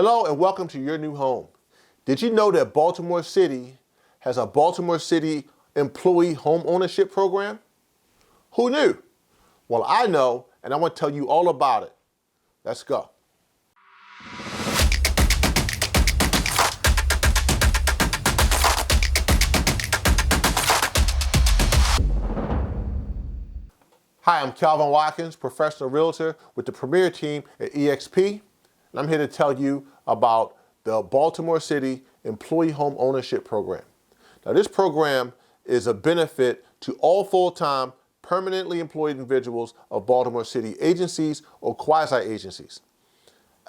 Hello and welcome to your new home. Did you know that Baltimore City has a Baltimore City employee home ownership program? Who knew? Well, I know, and I want to tell you all about it. Let's go. Hi, I'm Calvin Watkins, professional realtor with the premier team at eXp, and I'm here to tell you about the Baltimore City Employee Home Ownership Program. Now, this program is a benefit to all full-time, permanently employed individuals of Baltimore City agencies or quasi-agencies.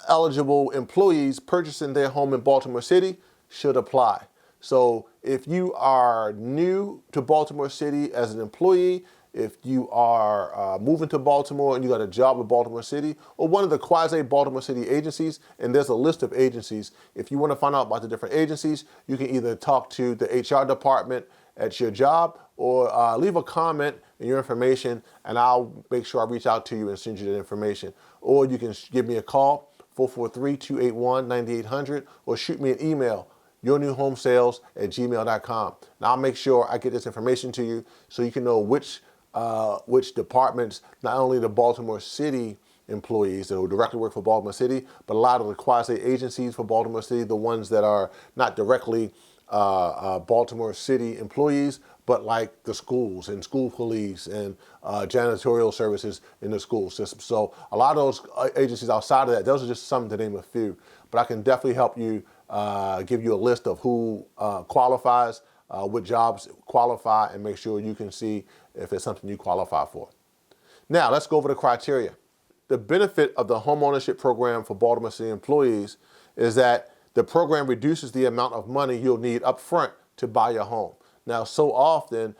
Eligible employees purchasing their home in Baltimore City should apply. So if you are new to Baltimore City as an employee, if you are moving to Baltimore and you got a job in Baltimore City or one of the quasi-Baltimore City agencies, and there's a list of agencies, if you want to find out about the different agencies, you can either talk to the HR department at your job or leave a comment and your information, and I'll make sure I reach out to you and send you that information. Or you can give me a call, 443-281-9800, or shoot me an email, yournewhomesales@gmail.com. Now I'll make sure I get this information to you so you can know which departments, not only the Baltimore City employees that will directly work for Baltimore City, but a lot of the quasi-agencies for Baltimore City, the ones that are not directly Baltimore City employees, but like the schools and school police and janitorial services in the school system. So a lot of those agencies outside of that, those are just some to name a few. But I can definitely help you, give you a list of who qualifies, what jobs qualify, and make sure you can see if it's something you qualify for. Now, let's go over the criteria. The benefit of the home ownership program for Baltimore City employees is that the program reduces the amount of money you'll need up front to buy your home. Now, so often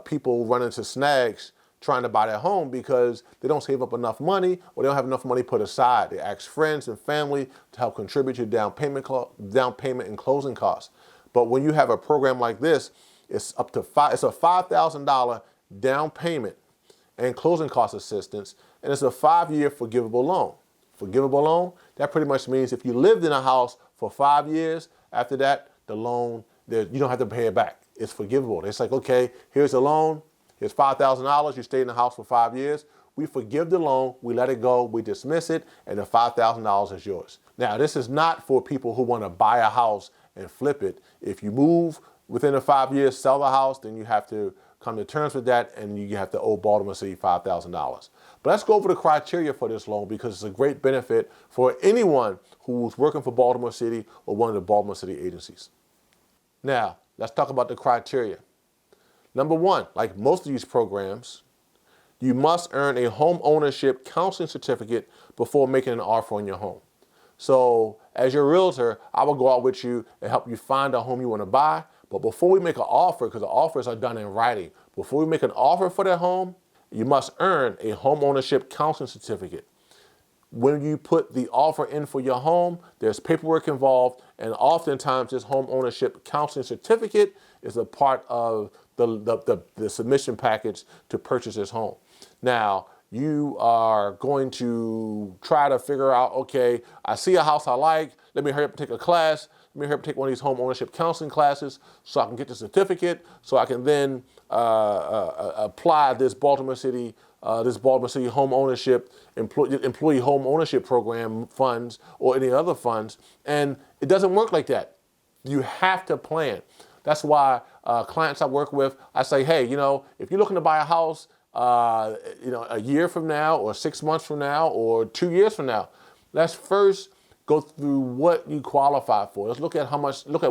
people run into snags trying to buy their home because they don't save up enough money or they don't have enough money put aside. They ask friends and family to help contribute to down payment and closing costs. But when you have a program like this, it's up to it's a $5,000 down payment and closing cost assistance, and it's a 5-year forgivable loan. Forgivable loan, that pretty much means if you lived in a house for 5 years, after that, the loan, you don't have to pay it back. It's forgivable. It's like, okay, here's a loan, here's $5,000, you stayed in the house for 5 years, we forgive the loan, we let it go, we dismiss it, and the $5,000 is yours. Now, this is not for people who want to buy a house and flip it. If you move within the 5 years, sell the house, then you have to come to terms with that, and you have to owe Baltimore City $5,000. But let's go over the criteria for this loan because it's a great benefit for anyone who's working for Baltimore City or one of the Baltimore City agencies. Now, let's talk about the criteria. Number one, like most of these programs, you must earn a home ownership counseling certificate before making an offer on your home. So as your realtor, I will go out with you and help you find a home you want to buy. But before we make an offer, because the offers are done in writing, before we make an offer for that home, you must earn a home ownership counseling certificate. When you put the offer in for your home, there's paperwork involved, and oftentimes this home ownership counseling certificate is a part of the submission package to purchase this home. Now, you are going to try to figure out, okay, I see a house I like, let me hurry up and take a class, let me hurry up and take one of these home ownership counseling classes so I can get the certificate, so I can then apply this Baltimore City home ownership, employee home ownership program funds or any other funds. And it doesn't work like that. You have to plan. That's why clients I work with, I say, hey, if you're looking to buy a house, a year from now or 6 months from now or 2 years from now, let's first go through what you qualify for. Let's look at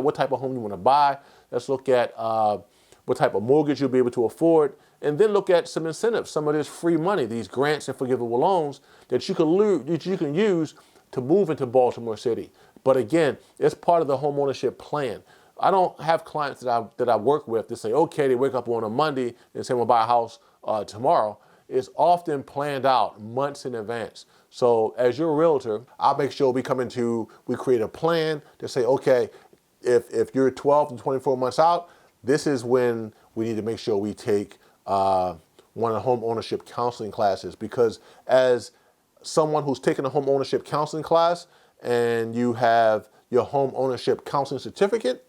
what type of home you want to buy. Let's look at what type of mortgage you'll be able to afford, and then look at some incentives, some of this free money, these grants and forgivable loans that you can use to move into Baltimore City. But again, it's part of the home ownership plan. I don't have clients that I work with that say, okay, they wake up on a Monday and say, we'll buy a house tomorrow. It's often planned out months in advance. So as your realtor, I'll make sure we create a plan to say, okay, if you're 12 to 24 months out, this is when we need to make sure we take one of the home ownership counseling classes, because as someone who's taken a home ownership counseling class and you have your home ownership counseling certificate,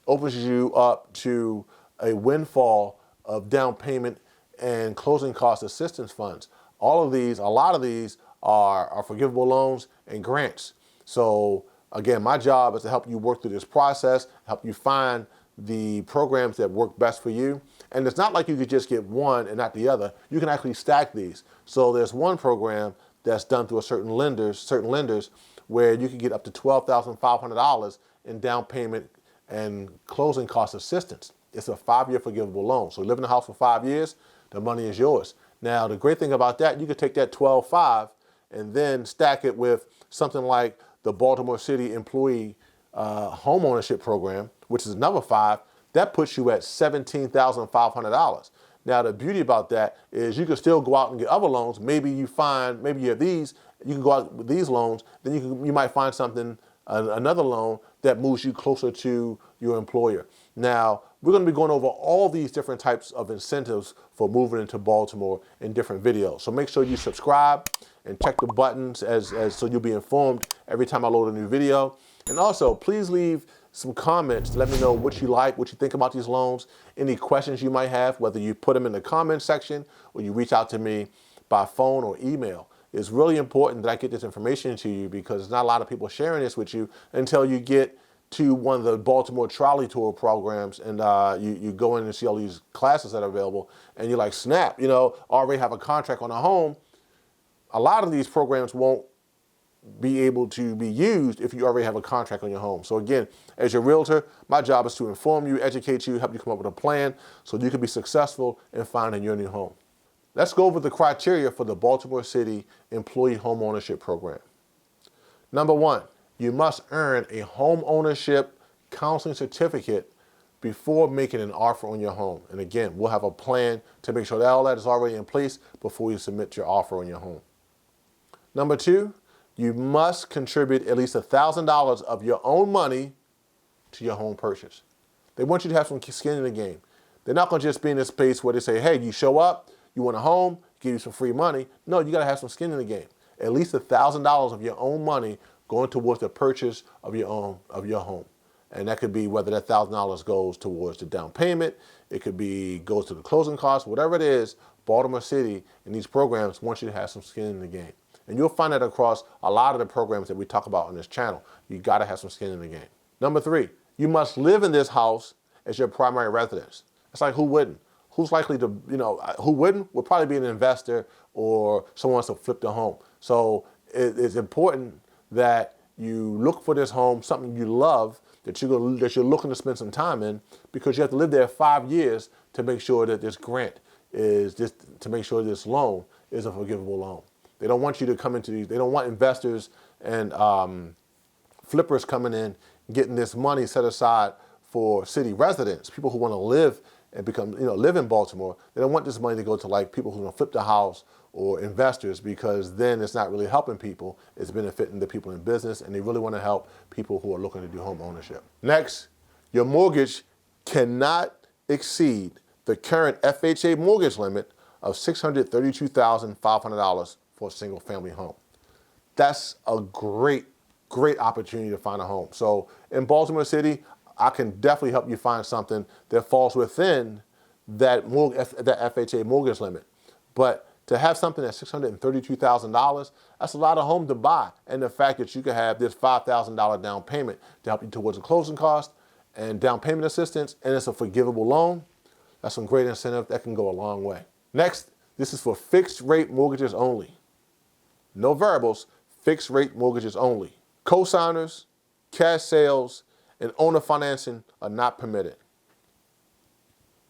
opens you up to a windfall of down payment and closing cost assistance funds. All of these, a lot of these are forgivable loans and grants. So again, my job is to help you work through this process, help you find the programs that work best for you. And it's not like you could just get one and not the other. You can actually stack these. So there's one program that's done through certain lenders where you can get up to $12,500 in down payment and closing cost assistance. It's a 5-year forgivable loan. So you live in the house for 5 years, the money is yours. Now, the great thing about that, you could take that 12.5 and then stack it with something like the Baltimore City Employee Homeownership Program, which is another 5. That puts you at $17,500. Now, the beauty about that is you can still go out and get other loans. Maybe you have these, you can go out with these loans, then you might find something, another loan that moves you closer to your employer. Now, we're going to be going over all these different types of incentives for moving into Baltimore in different videos. So make sure you subscribe and check the buttons so you'll be informed every time I load a new video. And also, please leave some comments to let me know what you like, what you think about these loans, any questions you might have, whether you put them in the comment section or you reach out to me by phone or email. It's really important that I get this information to you because there's not a lot of people sharing this with you until you get to one of the Baltimore Trolley Tour programs and you go in and see all these classes that are available and you're like, snap, already have a contract on a home. A lot of these programs won't be able to be used if you already have a contract on your home. So again, as your realtor, my job is to inform you, educate you, help you come up with a plan so you can be successful in finding your new home. Let's go over the criteria for the Baltimore City Employee Homeownership Program. Number 1, you must earn a home ownership counseling certificate before making an offer on your home. And again, we'll have a plan to make sure that all that is already in place before you submit your offer on your home. Number 2, you must contribute at least $1,000 of your own money to your home purchase. They want you to have some skin in the game. They're not going to just be in this space where they say, hey, you show up, you want a home, give you some free money. No, you got to have some skin in the game. At least $1,000 of your own money going towards the purchase of your home. And that could be whether that $1,000 goes towards the down payment, it could be goes to the closing costs, whatever it is. Baltimore City and these programs want you to have some skin in the game. And you'll find that across a lot of the programs that we talk about on this channel. You got to have some skin in the game. Number 3, you must live in this house as your primary residence. It's like, who wouldn't? Who's likely to, who wouldn't? Would probably be an investor or someone wants to flip the home. So it's important that you look for this home, something you love, that you're looking to spend some time in, because you have to live there 5 years to make sure that this grant to make sure this loan is a forgivable loan. They don't want you to come into these, they don't want investors and flippers coming in, getting this money set aside for city residents, people who want to live and live in Baltimore. They don't want this money to go to like people who want to flip the house or investors, because then it's not really helping people. It's benefiting the people in business, and they really want to help people who are looking to do home ownership. Next, your mortgage cannot exceed the current FHA mortgage limit of $632,500 for a single family home. That's a great opportunity to find a home. So in Baltimore City, I can definitely help you find something that falls within that FHA mortgage limit. But to have something that's $632,000, that's a lot of home to buy. And the fact that you could have this $5,000 down payment to help you towards the closing cost and down payment assistance, and it's a forgivable loan, that's some great incentive that can go a long way. Next, this is for fixed rate mortgages only. No variables, fixed rate mortgages only. Co-signers, cash sales, and owner financing are not permitted.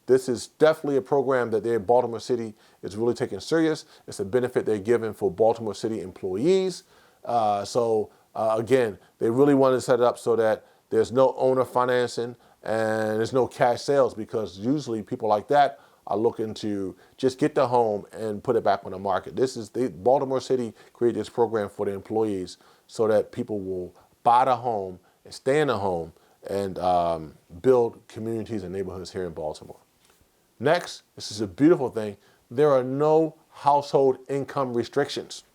This is definitely a program that Baltimore City is really taking serious. It's a benefit they're giving for Baltimore City employees. Again, they really want to set it up so that there's no owner financing and there's no cash sales, because usually people like that are looking to just get the home and put it back on the market. Baltimore City created this program for the employees so that people will buy the home and stay in the home and build communities and neighborhoods here in Baltimore. Next, this is a beautiful thing. There are no household income restrictions.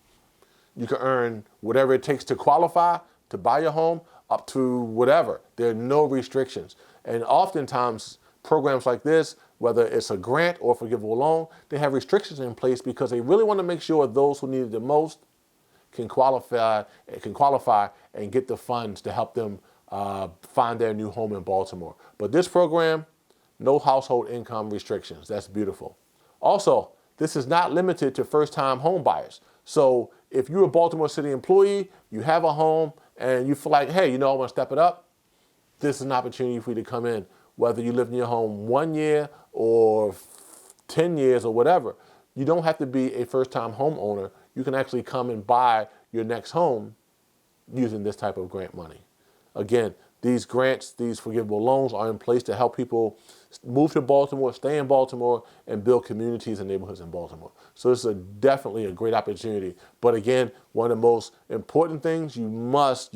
You can earn whatever it takes to qualify to buy your home, up to whatever. There are no restrictions. And oftentimes, programs like this, whether it's a grant or a forgivable loan, they have restrictions in place because they really want to make sure those who need it the most can qualify and get the funds to help them find their new home in Baltimore. But this program, no household income restrictions. That's beautiful. Also, this is not limited to first-time home buyers. So if you're a Baltimore City employee, you have a home, and you feel like, hey, I want to step it up, this is an opportunity for you to come in, whether you live in your home 1 year or 10 years or whatever. You don't have to be a first-time homeowner. You can actually come and buy your next home using this type of grant money. Again, these grants, these forgivable loans are in place to help people move to Baltimore, stay in Baltimore, and build communities and neighborhoods in Baltimore. So this is definitely a great opportunity. But again, one of the most important things, you must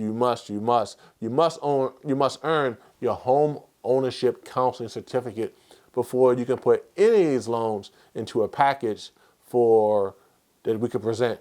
earn your home ownership counseling certificate before you can put any of these loans into a package that we could present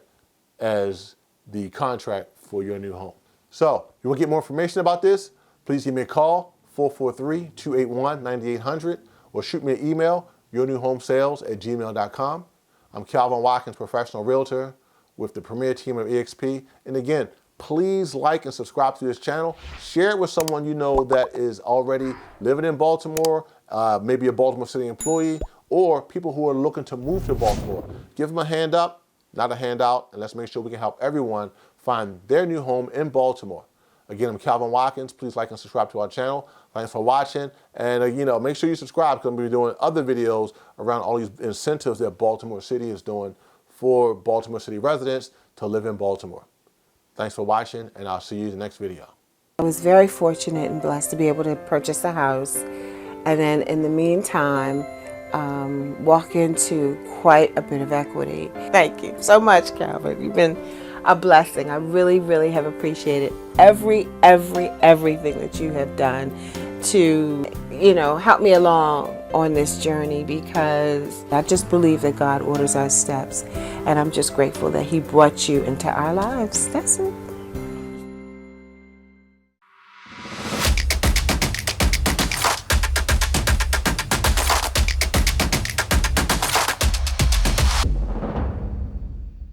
as the contract for your new home. So, you want to get more information about this? Please give me a call, 443-281-9800, or shoot me an email, yournewhomesales@gmail.com. I'm Calvin Watkins, professional realtor with the premier team of eXp. And again, please like and subscribe to this channel. Share it with someone you know that is already living in Baltimore, maybe a Baltimore City employee, or people who are looking to move to Baltimore. Give them a hand up, not a handout, and let's make sure we can help everyone find their new home in Baltimore. Again, I'm Calvin Watkins. Please like and subscribe to our channel. Thanks for watching. And, make sure you subscribe because I'm going to be doing other videos around all these incentives that Baltimore City is doing for Baltimore City residents to live in Baltimore. Thanks for watching, and I'll see you in the next video. I was very fortunate and blessed to be able to purchase a house. And then in the meantime, walk into quite a bit of equity. Thank you so much, Calvin. You've been a blessing. I really, really have appreciated everything that you have done to, help me along on this journey, because I just believe that God orders our steps, and I'm just grateful that He brought you into our lives. That's it.